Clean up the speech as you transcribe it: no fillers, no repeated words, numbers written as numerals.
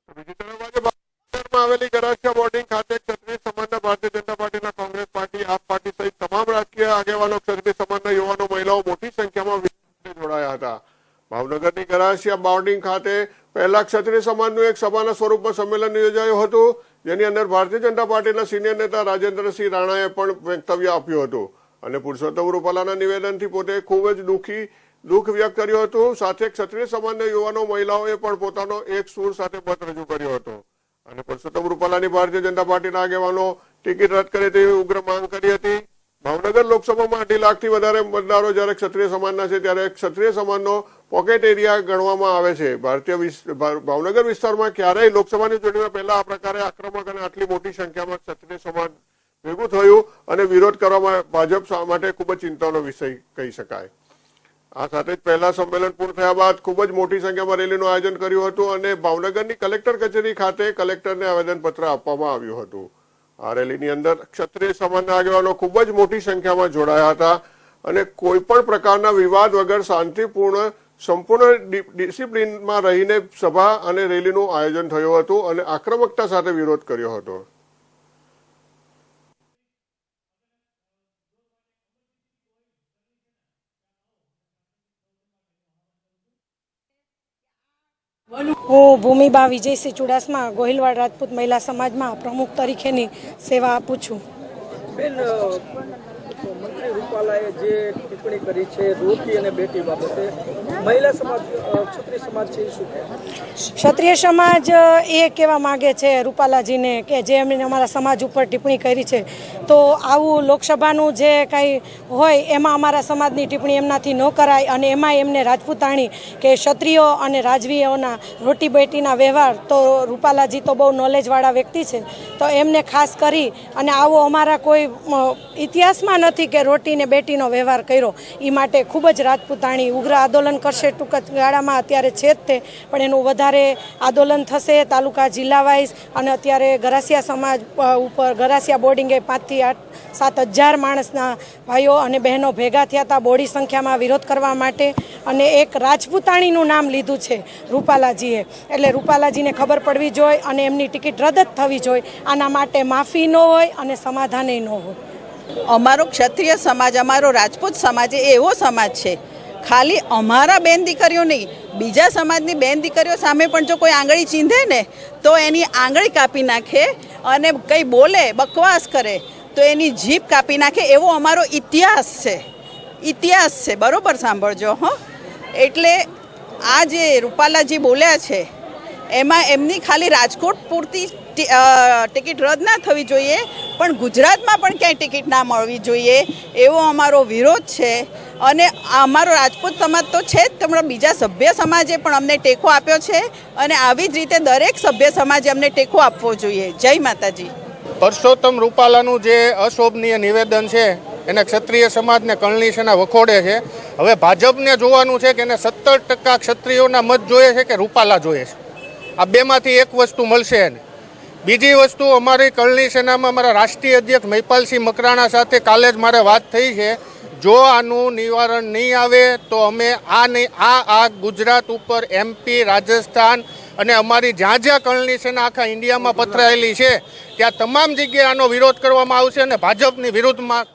બીજી તરફ આજે ભાવનગરમાં આવેલી ગરાસિયા બોર્ડિંગ ખાતે ક્ષત્રિય સમાજના ભારતીય જનતા પાર્ટીના કોંગ્રેસ પાર્ટી આપ પાર્ટી સહિત તમામ રાજકીય આગેવાનો ક્ષત્રિય સમાજના યુવાનો મહિલાઓ મોટી સંખ્યામાં જોડાયા હતા। ભાવનગરની ગરાસિયા બોર્ડિંગ ખાતે પહેલા ક્ષત્રિય સમાજનું એક સભાના સ્વરૂપમાં સંમેલન યોજાયું હતું, જેની અંદર ભારતીય જનતા પાર્ટીના સિનિયર નેતા રાજેન્દ્રસિંહ રાણાએ પણ વક્તવ્ય આપ્યું હતું અને પુરુષોત્તમ રૂપાલાના નિવેદનથી પોતે ખૂબ જ દુઃખ વ્યક્ત કર્યું હતું। સાથે ક્ષત્રિય સમાજના યુવાનો મહિલાઓએ પણ પોતાનો એક સૂર સાથે મત રજૂ કર્યો હતો અને પુરુષોત્તમ રૂપાલાની ભારતીય જનતા પાર્ટીના આગેવાનો ટિકિટ રદ કરે તેવી ઉગ્ર માંગ કરી હતી। ભાવનગર લોકસભામાં 2.5 લાખથી વધારે મતદારો જ્યારે ક્ષત્રિય સમાજના છે, ત્યારે ક્ષત્રિય સમાજનો પોકેટ એરિયા ગણવામાં આવે છે। ભાવનગર વિસ્તારમાં ક્યારેય લોકસભાની ચૂંટણીમાં પહેલા આ પ્રકારે આક્રમક અને આટલી મોટી સંખ્યામાં ક્ષત્રિય સમાજ ભેગું થયું અને વિરોધ કરવામાં ભાજપ માટે ખૂબ જ ચિંતાનો વિષય કહી શકાય। આ સાથે જ પહેલા સંમેલન પૂર્ણ થયા બાદ ખૂબ જ મોટી સંખ્યામાં રેલીનું આયોજન કર્યું હતું અને ભાવનગરની કલેક્ટર કચેરી ખાતે કલેક્ટરને આવેદનપત્ર આપવામાં આવ્યું હતું। આ રેલીની અંદર ક્ષત્રિય સમાજના આગેવાનો ખૂબ જ મોટી સંખ્યામાં જોડાયા હતા અને કોઈ પણ પ્રકારના વિવાદ વગર શાંતિપૂર્ણ સંપૂર્ણ ડિસિપ્લિનમાં રહીને સભા અને રેલીનું આયોજન થયું હતું અને આક્રમકતા સાથે વિરોધ કર્યો હતો। હું ભૂમિબા વિજયસિંહ ચુડાસમા ગોહિલવાડ રાજપૂત મહિલા સમાજમાં પ્રમુખ તરીકેની સેવા આપું છું। બેન, મંત્રી રૂપાલાએ જે ટિપ્પણી કરી છે રોટી અને બેટી બાબતે, મહિલા સમાજ ક્ષત્રિય સમાજ છે શું કહે? ક્ષત્રિય સમાજ એ કહેવા માગે છે રૂપાલાજીને કે જે એમણે અમારા સમાજ ઉપર ટિપ્પણી કરી છે, તો આવું લોકસભાનું જે કાંઈ હોય એમાં અમારા સમાજની ટિપ્પણી એમનાથી ન કરાય અને એમાં એમને રાજપૂતાણી કે ક્ષત્રિયો અને રાજવીઓના રોટી બેટીના વ્યવહાર, તો રૂપાલાજી તો બહુ નોલેજવાળા વ્યક્તિ છે, તો એમને ખાસ કરી અને આવો અમારા કોઈ ઇતિહાસમાં નથી કે રોટી ને બેટીનો વ્યવહાર કર્યો, એ માટે ખૂબ જ રાજપૂતાણી ઉગ્ર આંદોલન કરશે। ટૂંક જ ગાળામાં અત્યારે છે જ તે, પણ એનું વધારે આંદોલન થશે તાલુકા જિલ્લા વાઇઝ અને અત્યારે ગરાસિયા સમાજ ઉપર ગરાસિયા બોર્ડિંગે 5 થી 7 હજાર માણસના ભાઈઓ અને બહેનો ભેગા થયા હતા બોડી સંખ્યામાં વિરોધ કરવા માટે અને એક રાજપૂતાણીનું નામ લીધું છે રૂપાલાજીએ, એટલે રૂપાલાજીને ખબર પડવી જોઈએ અને એમની ટિકિટ રદ જ થવી જોઈએ। આના માટે માફી ન હોય અને સમાધાને ન હોય। અમારો ક્ષત્રિય સમાજ, અમારો રાજપૂત સમાજ એ એવો સમાજ છે, ખાલી અમારા બેન દીકરીઓ નહીં, બીજા સમાજની બેન દીકરીઓ સામે પણ જો કોઈ આંગળી ચીંધે ને તો એની આંગળી કાપી નાખે અને કંઈ બોલે બકવાસ કરે તો એની જીભ કાપી નાખે, એવો અમારો ઇતિહાસ છે। બરોબર સાંભળજો હો। એટલે આ જે રૂપાલાજી બોલ્યા છે એમાં એમની ખાલી રાજકોટ પૂરતી ટિકિટ રદ ના થવી જોઈએ, પણ ગુજરાતમાં પણ ક્યાંય ટિકિટ ના મળવી જોઈએ એવો અમારો વિરોધ છે। અને અમારો રાજપૂત સમાજ તો છે જ, તમારા બીજા સભ્ય સમાજે પણ અમને ટેકો આપ્યો છે અને આવી જ રીતે દરેક સભ્ય સમાજે અમને ટેકો આપવો જોઈએ। જય માતાજી। પુરુષોત્તમ રૂપાલાનું જે અશોભનીય નિવેદન છે એને ક્ષત્રિય સમાજને કળનીશના વખોડે છે। હવે ભાજપને જોવાનું છે કે એને 70% ક્ષત્રિયોના મત જોઈએ છે કે રૂપાલા જોઈએ છે, આ બેમાંથી એક વસ્તુ મળશે એને। બીજી વસ્તુ, અમારી કળની સેનામાં અમારા રાષ્ટ્રીય અધ્યક્ષ મહિપાલસિંહ મકરાણા સાથે કાલે જ મારે વાત થઈ છે, જો આનું નિવારણ નહીં આવે તો અમે આ ગુજરાત ઉપર MP, રાજસ્થાન અને અમારી જ્યાં જ્યાં કળની સેના આખા ઇન્ડિયામાં પથરાયેલી છે ત્યાં તમામ જગ્યાએ આનો વિરોધ કરવામાં આવશે અને ભાજપની વિરુદ્ધમાં